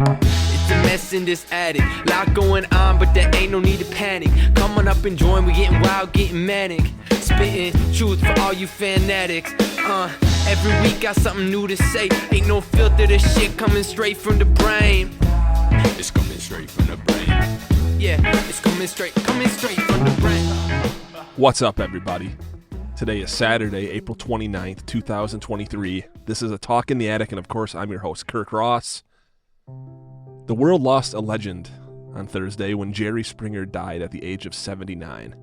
It's a mess in this attic, lot going on, but there ain't no need to panic. Come on up and join, we getting wild, getting manic. Spitting truth for all you fanatics. Every week got something new to say. Ain't no filter, this shit coming straight from the brain. It's coming straight from the brain. Yeah, it's coming straight from the brain. What's up, everybody? Today is Saturday, April 29th, 2023. This is A Talk in the Attic, and of course, I'm your host, Kirk Ross. The world lost a legend on Thursday when Jerry Springer died at the age of 79.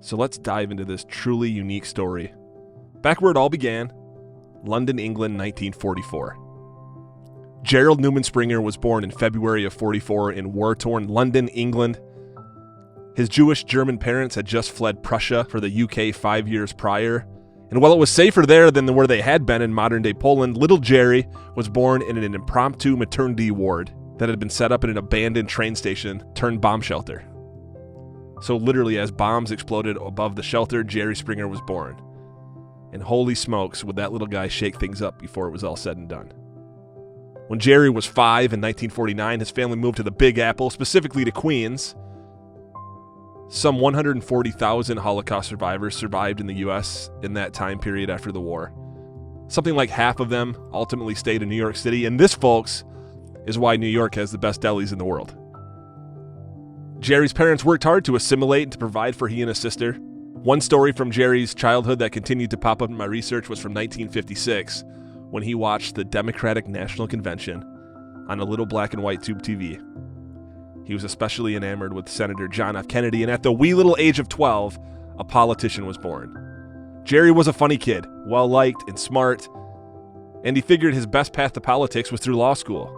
So let's dive into this truly unique story. Back where it all began, London, England, 1944. Gerald Newman Springer was born in February of 44 in war-torn London, England. His Jewish-German parents had just fled Prussia for the UK 5 years prior. And while it was safer there than where they had been in modern-day Poland, little Jerry was born in an impromptu maternity ward that had been set up in an abandoned train station turned bomb shelter. So literally, as bombs exploded above the shelter, Jerry Springer was born. And holy smokes, would that little guy shake things up before it was all said and done. When Jerry was 5 in 1949, his family moved to the Big Apple, specifically to Queens. Some 140,000 Holocaust survivors survived in the U.S. in that time period after the war. Something like half of them ultimately stayed in New York City, and this, folks, is why New York has the best delis in the world. Jerry's parents worked hard to assimilate and to provide for he and his sister. One story from Jerry's childhood that continued to pop up in my research was from 1956, when he watched the Democratic National Convention on a little black and white tube TV. He was especially enamored with Senator John F. Kennedy, and at the wee little age of 12, a politician was born. Jerry was a funny kid, well-liked and smart, and he figured his best path to politics was through law school.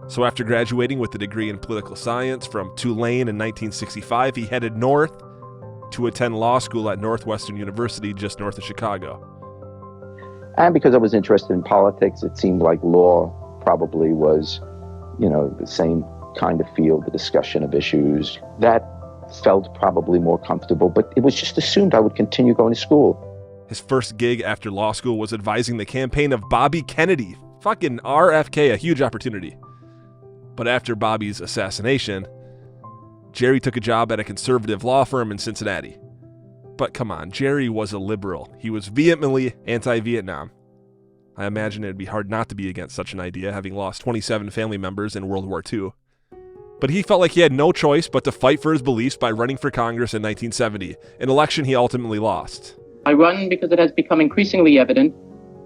So after graduating with a degree in political science from Tulane in 1965, he headed north to attend law school at Northwestern University just north of Chicago. And because I was interested in politics, it seemed like law probably was, the same kind of field, the discussion of issues. That felt probably more comfortable, but it was just assumed I would continue going to school. His first gig after law school was advising the campaign of Bobby Kennedy. Fucking RFK, a huge opportunity. But after Bobby's assassination, Jerry took a job at a conservative law firm in Cincinnati. But come on, Jerry was a liberal. He was vehemently anti-Vietnam. I imagine it'd be hard not to be against such an idea, having lost 27 family members in World War II. But he felt like he had no choice but to fight for his beliefs by running for Congress in 1970, an election he ultimately lost. I run because it has become increasingly evident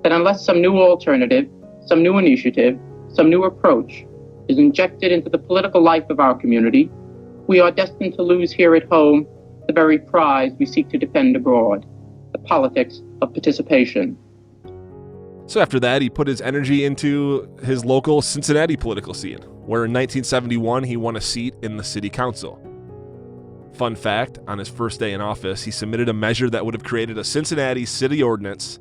that unless some new alternative, some new initiative, some new approach is injected into the political life of our community, we are destined to lose here at home the very prize we seek to defend abroad, the politics of participation. So after that, he put his energy into his local Cincinnati political scene, where in 1971 he won a seat in the city council. Fun fact, on his first day in office, he submitted a measure that would have created a Cincinnati city ordinance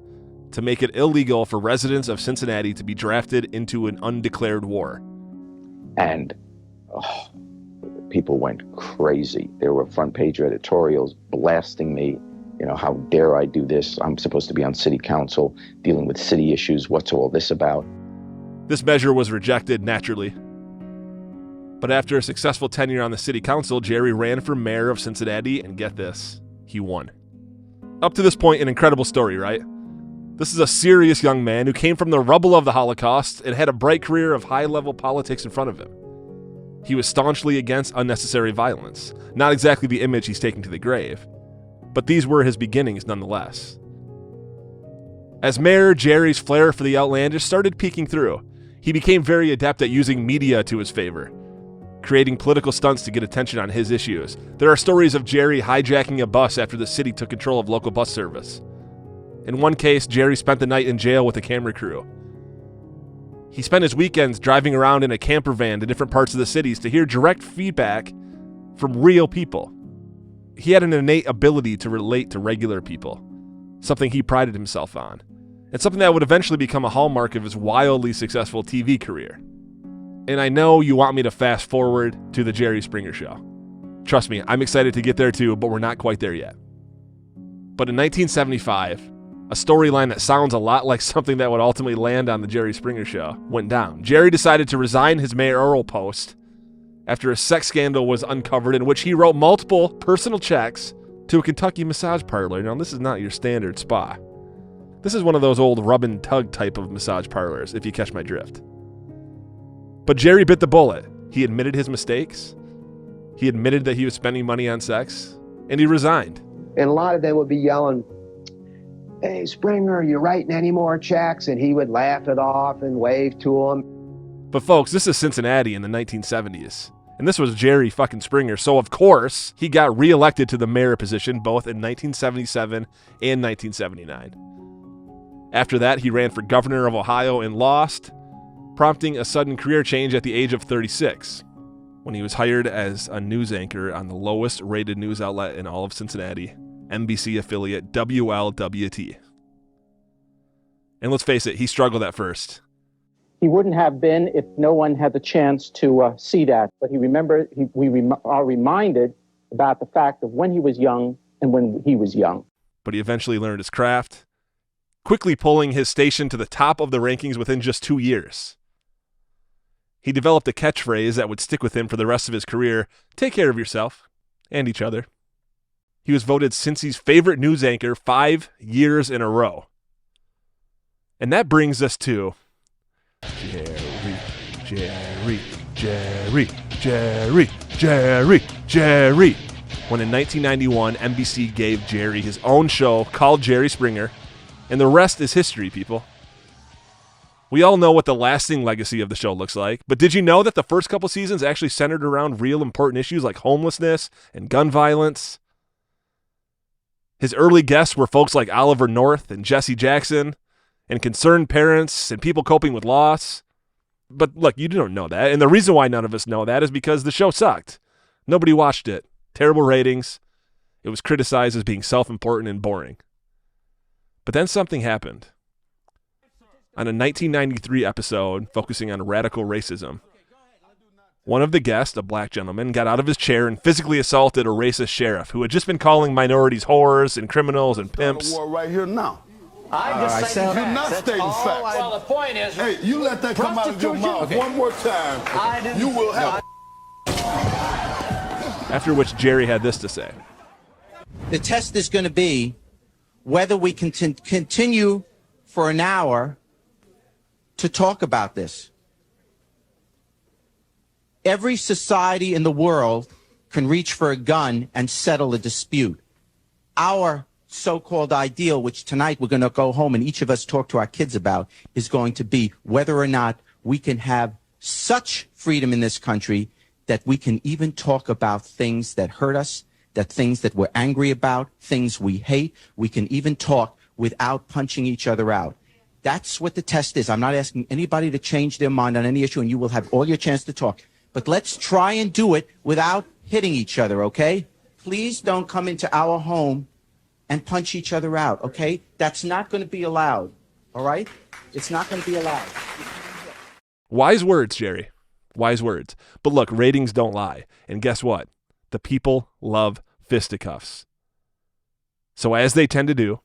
to make it illegal for residents of Cincinnati to be drafted into an undeclared war. And people went crazy. There were front page editorials blasting me. How dare I do this? I'm supposed to be on city council dealing with city issues. What's all this about? This measure was rejected naturally. But after a successful tenure on the city council, Jerry ran for mayor of Cincinnati, and get this, he won. Up to this point, an incredible story, right? This is a serious young man who came from the rubble of the Holocaust and had a bright career of high-level politics in front of him. He was staunchly against unnecessary violence, not exactly the image he's taking to the grave, but these were his beginnings nonetheless. As mayor, Jerry's flair for the outlandish started peeking through. He became very adept at using media to his favor, creating political stunts to get attention on his issues. There are stories of Jerry hijacking a bus after the city took control of local bus service. In one case, Jerry spent the night in jail with a camera crew. He spent his weekends driving around in a camper van to different parts of the cities to hear direct feedback from real people. He had an innate ability to relate to regular people, something he prided himself on, and something that would eventually become a hallmark of his wildly successful TV career. And I know you want me to fast forward to the Jerry Springer Show. Trust me, I'm excited to get there too, but we're not quite there yet. But in 1975, a storyline that sounds a lot like something that would ultimately land on the Jerry Springer Show, went down. Jerry decided to resign his mayoral post after a sex scandal was uncovered in which he wrote multiple personal checks to a Kentucky massage parlor. Now, this is not your standard spa. This is one of those old rub and tug type of massage parlors, if you catch my drift. But Jerry bit the bullet. He admitted his mistakes. He admitted that he was spending money on sex, and he resigned. And a lot of them would be yelling, "Hey, Springer, are you writing any more checks?" And he would laugh it off and wave to them. But folks, this is Cincinnati in the 1970s. And this was Jerry fucking Springer. So, of course, he got reelected to the mayor position both in 1977 and 1979. After that, he ran for governor of Ohio and lost, prompting a sudden career change at the age of 36, when he was hired as a news anchor on the lowest rated news outlet in all of Cincinnati, NBC affiliate WLWT. And let's face it, he struggled at first. He wouldn't have been if no one had the chance to see that. But we are reminded about the fact of when he was young and when he was young. But he eventually learned his craft, quickly pulling his station to the top of the rankings within just 2 years. He developed a catchphrase that would stick with him for the rest of his career: take care of yourself and each other. He was voted Cincy's favorite news anchor 5 years in a row. And that brings us to Jerry. When in 1991, NBC gave Jerry his own show called Jerry Springer, and the rest is history, people. We all know what the lasting legacy of the show looks like, but did you know that the first couple seasons actually centered around real important issues like homelessness and gun violence? His early guests were folks like Oliver North and Jesse Jackson, and concerned parents and people coping with loss. But look, you don't know that, and the reason why none of us know that is because the show sucked. Nobody watched it. Terrible ratings. It was criticized as being self-important and boring. But then something happened. On a 1993 episode focusing on radical racism, one of the guests, a black gentleman, got out of his chair and physically assaulted a racist sheriff who had just been calling minorities whores and criminals and pimps. War right here now. I'm just saying You're not stating facts. Well, the point is, Hey, you let that come out of your mouth one more time, you will have. After which Jerry had this to say. the test is going to be whether we can continue for an hour to talk about this. Every society in the world can reach for a gun and settle a dispute. Our so-called ideal, which tonight we're going to go home and each of us talk to our kids about, is going to be whether or not we can have such freedom in this country that we can even talk about things that hurt us, that things that we're angry about, things we hate. We can even talk without punching each other out. That's what the test is. I'm not asking anybody to change their mind on any issue, and you will have all your chance to talk. But let's try and do it without hitting each other, okay? Please don't come into our home and punch each other out, okay? That's not going to be allowed, all right? It's not going to be allowed. Wise words, Jerry. Wise words. But look, ratings don't lie. And guess what? The people love fisticuffs. So as they tend to do,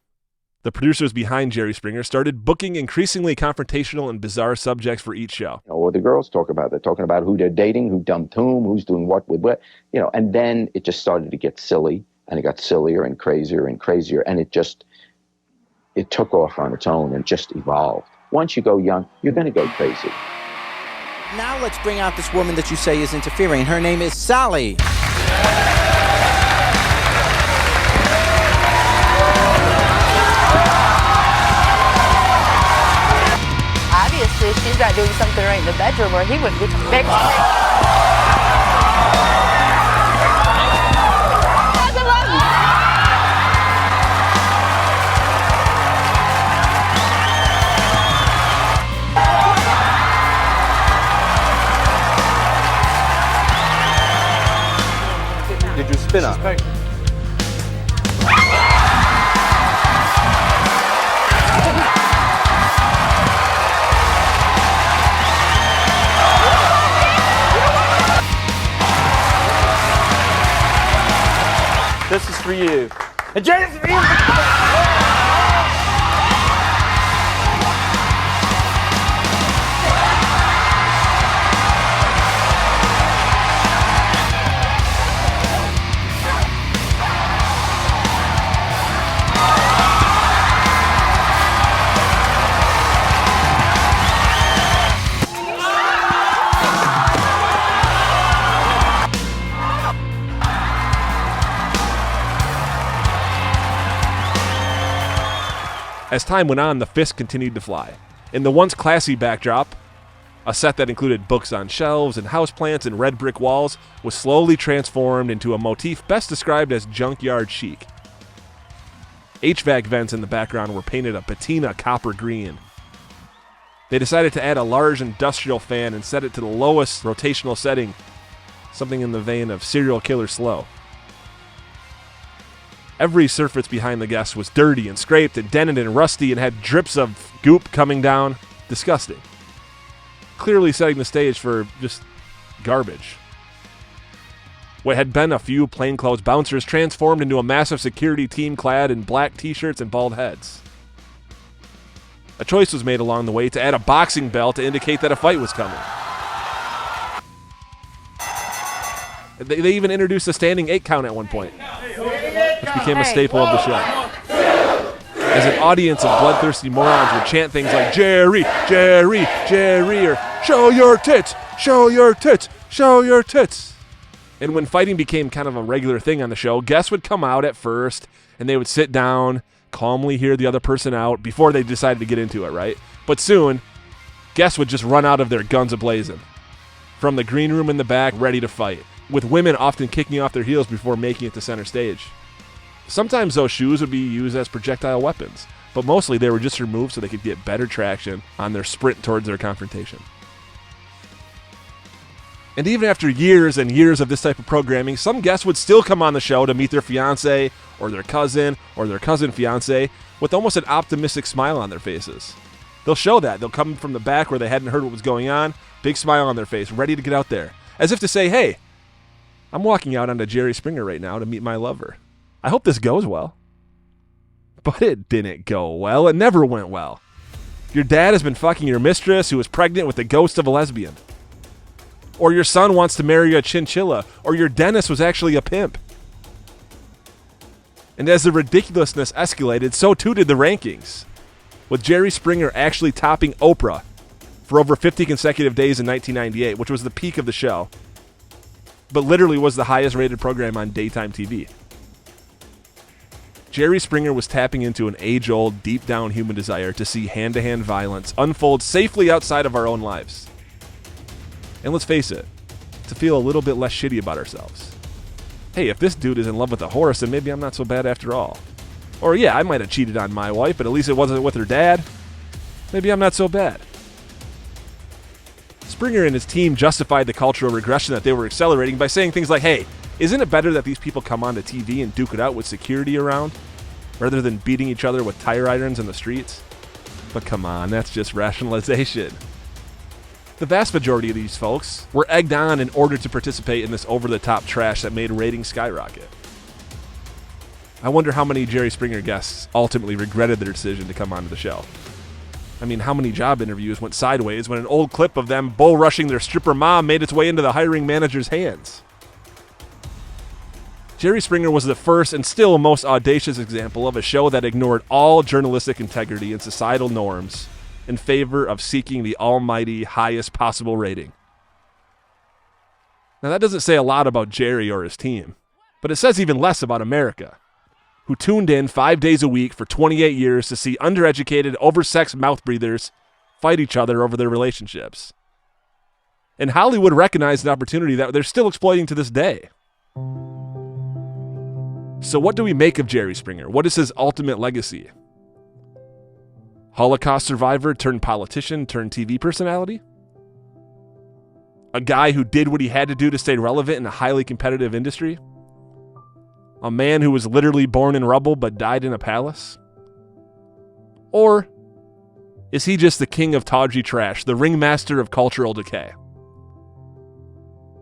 the producers behind Jerry Springer started booking increasingly confrontational and bizarre subjects for each show. Or the girls talk about. They're talking about who they're dating, who dumped whom, who's doing what with what, and then it just started to get silly, and it got sillier and crazier, and it took off on its own and just evolved. Once you go young, you're going to go crazy. Now let's bring out this woman that you say is interfering. Her name is Sally. Obviously, she's not doing something right in the bedroom or he wouldn't be big. Did you spin up? This is for you. And James, As time went on, the fist continued to fly. In the once classy backdrop, a set that included books on shelves and houseplants and red brick walls was slowly transformed into a motif best described as junkyard chic. HVAC vents in the background were painted a patina copper green. They decided to add a large industrial fan and set it to the lowest rotational setting, something in the vein of Serial Killer Slow. Every surface behind the guests was dirty and scraped and dented and rusty and had drips of goop coming down. Disgusting. Clearly setting the stage for just garbage. What had been a few plainclothes bouncers transformed into a massive security team clad in black t-shirts and bald heads. A choice was made along the way to add a boxing bell to indicate that a fight was coming. They even introduced a standing 8 count at one point, which became a staple of the show. As an audience of bloodthirsty morons would chant things like, Jerry, Jerry, Jerry, or show your tits, show your tits, show your tits. And when fighting became kind of a regular thing on the show, guests would come out at first, and they would sit down, calmly hear the other person out before they decided to get into it, right? But soon, guests would just run out of there guns a-blazing, from the green room in the back, ready to fight, with women often kicking off their heels before making it to center stage. Sometimes those shoes would be used as projectile weapons, but mostly they were just removed so they could get better traction on their sprint towards their confrontation. And even after years and years of this type of programming, some guests would still come on the show to meet their fiancé or their cousin fiancé with almost an optimistic smile on their faces. They'll show that. They'll come from the back where they hadn't heard what was going on, big smile on their face, ready to get out there, as if to say, hey, I'm walking out onto Jerry Springer right now to meet my lover. I hope this goes well. But it didn't go well. It never went well. Your dad has been fucking your mistress who is pregnant with the ghost of a lesbian. Or your son wants to marry a chinchilla. Or your dentist was actually a pimp. And as the ridiculousness escalated, so too did the rankings, with Jerry Springer actually topping Oprah for over 50 consecutive days in 1998, which was the peak of the show, but literally was the highest rated program on daytime TV. Jerry Springer was tapping into an age-old, deep-down human desire to see hand-to-hand violence unfold safely outside of our own lives. And let's face it, to feel a little bit less shitty about ourselves. Hey, if this dude is in love with a horse, then maybe I'm not so bad after all. Or yeah, I might have cheated on my wife, but at least it wasn't with her dad. Maybe I'm not so bad. Springer and his team justified the cultural regression that they were accelerating by saying things like, hey, isn't it better that these people come onto TV and duke it out with security around, rather than beating each other with tire irons in the streets? But come on, that's just rationalization. The vast majority of these folks were egged on in order to participate in this over-the-top trash that made ratings skyrocket. I wonder how many Jerry Springer guests ultimately regretted their decision to come onto the show. I mean, how many job interviews went sideways when an old clip of them bull-rushing their stripper mom made its way into the hiring manager's hands? Jerry Springer was the first and still most audacious example of a show that ignored all journalistic integrity and societal norms in favor of seeking the almighty highest possible rating. Now, that doesn't say a lot about Jerry or his team, but it says even less about America, who tuned in 5 days a week for 28 years to see undereducated, oversexed mouth breathers fight each other over their relationships. And Hollywood recognized an opportunity that they're still exploiting to this day. So what do we make of Jerry Springer? What is his ultimate legacy? Holocaust survivor turned politician turned TV personality? A guy who did what he had to do to stay relevant in a highly competitive industry? A man who was literally born in rubble but died in a palace? Or is he just the king of tawdry trash, the ringmaster of cultural decay?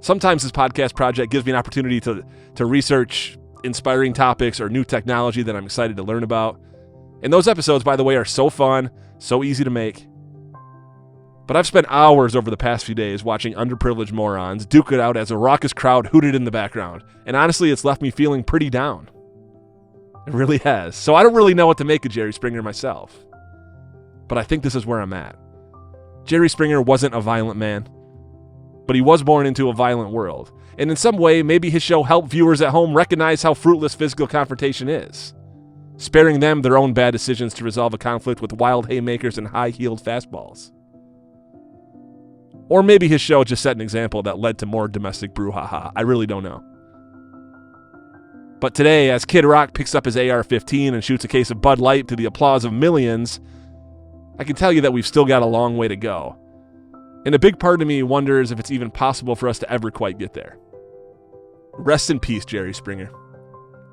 Sometimes this podcast project gives me an opportunity to research inspiring topics or new technology that I'm excited to learn about. And those episodes, by the way, are so fun, so easy to make. But I've spent hours over the past few days watching underprivileged morons duke it out as a raucous crowd hooted in the background. And honestly, it's left me feeling pretty down. It really has. So I don't really know what to make of Jerry Springer myself. But I think this is where I'm at. Jerry Springer wasn't a violent man, but he was born into a violent world. And in some way, maybe his show helped viewers at home recognize how fruitless physical confrontation is. sparing them their own bad decisions to resolve a conflict with wild haymakers and high-heeled fastballs. Or maybe his show just set an example that led to more domestic brouhaha. I really don't know. But today, as Kid Rock picks up his AR-15 and shoots a case of Bud Light to the applause of millions, I can tell you that we've still got a long way to go. And a big part of me wonders if it's even possible for us to ever quite get there. Rest in peace, Jerry Springer.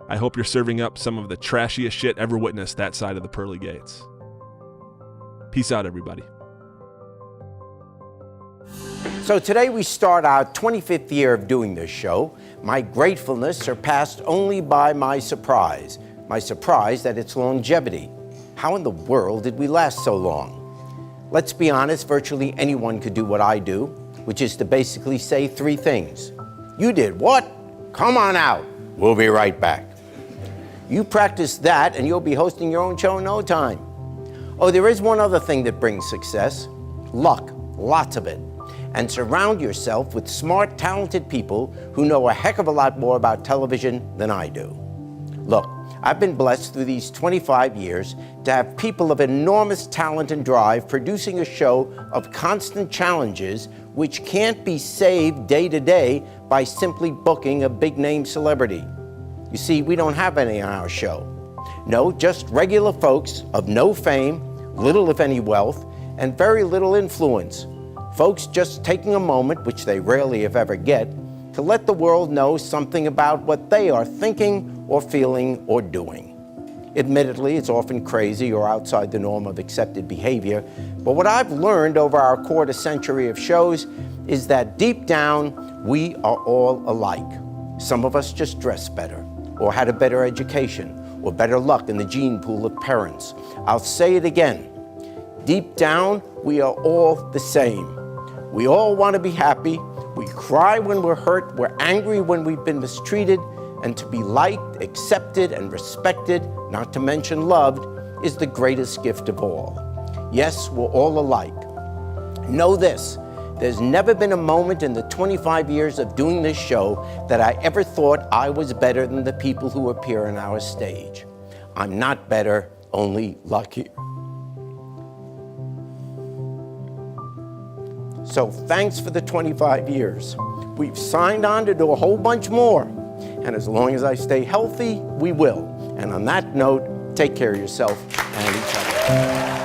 I hope you're serving up some of the trashiest shit ever witnessed that side of the pearly gates. Peace out, everybody. So today we start our 25th year of doing this show. My gratefulness surpassed only by my surprise at its longevity. How in the world did we last so long? Let's be honest, virtually anyone could do what I do, which is to basically say three things. You did what? Come on out. We'll be right back. You practice that and you'll be hosting your own show in no time. Oh, there is one other thing that brings success. Luck, lots of it. And surround yourself with smart, talented people who know a heck of a lot more about television than I do. Look, I've been blessed through these 25 years to have people of enormous talent and drive producing a show of constant challenges which can't be saved day to day by simply booking a big-name celebrity. You see, we don't have any on our show. No, just regular folks of no fame, little if any wealth, and very little influence. Folks just taking a moment, which they rarely if ever get, to let the world know something about what they are thinking or feeling or doing. Admittedly, it's often crazy or outside the norm of accepted behavior, but what I've learned over our quarter century of shows is that deep down, we are all alike. Some of us just dress better, or had a better education, or better luck in the gene pool of parents. I'll say it again. Deep down, we are all the same. We all want to be happy. We cry when we're hurt. We're angry when we've been mistreated. And to be liked, accepted, and respected, not to mention loved, is the greatest gift of all. Yes, we're all alike. Know this, there's never been a moment in the 25 years of doing this show that I ever thought I was better than the people who appear on our stage. I'm not better, only luckier. So thanks for the 25 years. We've signed on to do a whole bunch more. And as long as I stay healthy, we will. And on that note, take care of yourself and each other.